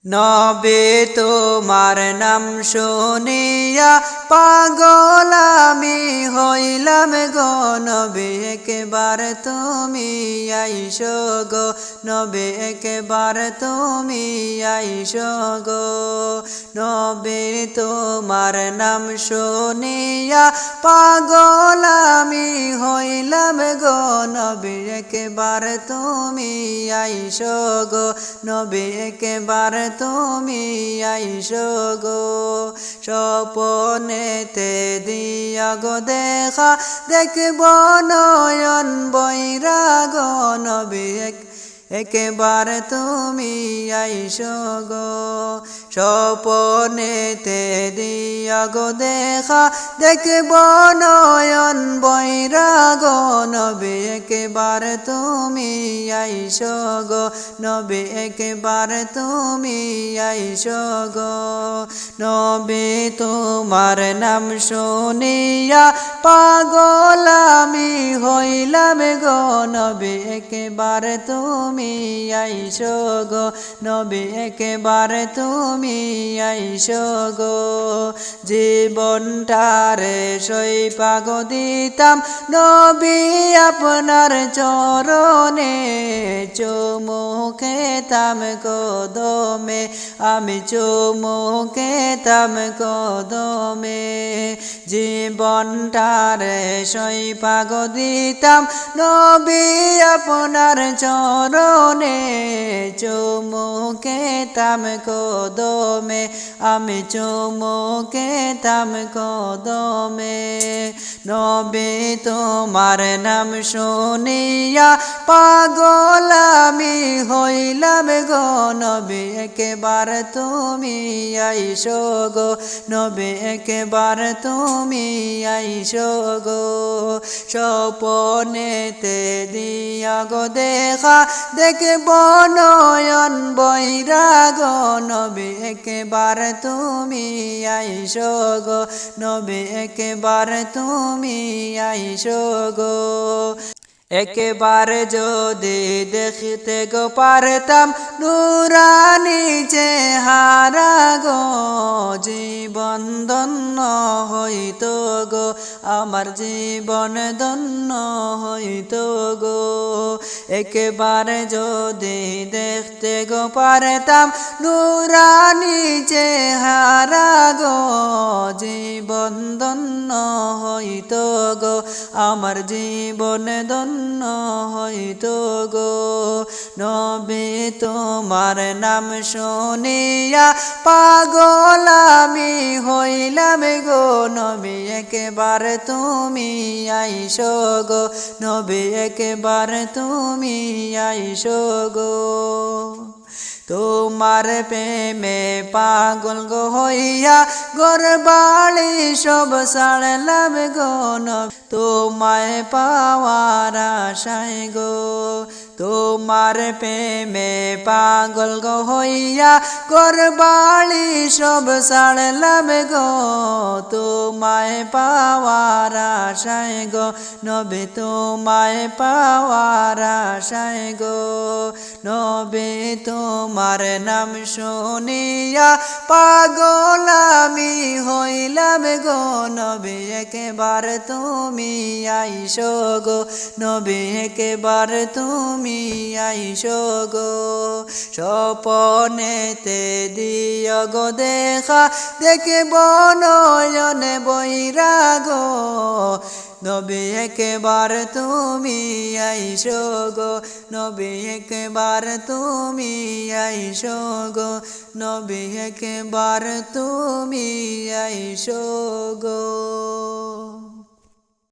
নবী তোমার নাম শুনিয়া পাগল আমি হইলাম গো নবী একবার তুমি আইসো গো নবী একবার তুমি আইসো গো নবী তোমার নাম শুনিয়া পাগল আমি হইলাম গো নবী একবার তুমি আইসো গো নবী একবার তুমি আইসো গো স্বপনেতে দিয়া গো দেখা দেখব নয়ন বৈরা গো নবী একবার তুমি আইসো গো স্বপনেতে দিয়া গো দেখা দেখব নয়ন বৈরা গো নবী একবার তুমি আইসো গো নবী একবার তুমি আইসো গো নবী তোমার নাম শুনিয়া পাগল আমি হইলাম গো নবী একবার তুমি আইসো গো নবী একবার তুমি আইসো গো জীবনটারে সইপা গো দিতাম নবী আপনার চরণে চুমু খেতাম কদমে আমি চুমু খেতাম কদমে জীবনটারে সইপা গো দিতাম নবী আপনার চরণে চুমু খেতাম কদমে আমি চুমু খেতাম কদমে নবী তোমার নাম শুনিয়া পাগল আমি হইলাম গো নবী একবার তুমি আইসো গো নবী একবার তুমি আইসো গো স্বপনেতে দিয়া গো দেখা দেখব নয়ন বৈরা গো নবী একবার তুমি আইসো গো নবী একবার তুমি আইসো গো একবার যদি দেখতে গো পারতাম নুরানি চেহারা গো জীবন ধন্য হইতো গো আমার জীবন ধন্য হইতো গো একবার যদি দেখতে গো পারতাম নুরানি চেহারা গো জীবন ধন্য হইতো গো আমার জীবন ধন্য হইতো গো নবী তোমার নাম শুনিয়া পাগল আমি হইলাম গো নবী একবার তুমি আইসো গো নবী একবার তুমি আইসো গো তোমার প্রেমে পাগল গো হইয়া ঘর বাড়ি সব ছাড়লাম গো তোমায় পাওয়ার আশায় গো তোমার প্রেমে পাগল গো হইয়া ঘর বাড়ি সব ছাড়লাম গো তোমায় পাওয়ার আশায় গো নবী তোমায় পাওয়ার আশায় গো নবী তোমার নাম শুনিয়া পাগল আমি হইলাম গো নবী একবার তুমি আইসো গো নবী একবার তুমি আইসো গো স্বপনেতে দিয় গো দেখা দেখব নয়ন বৈরা গো নবী একবার তুমি আইসো গো নবী একবার তুমি আইসো গো নবী একবার তুমি আইসো গো।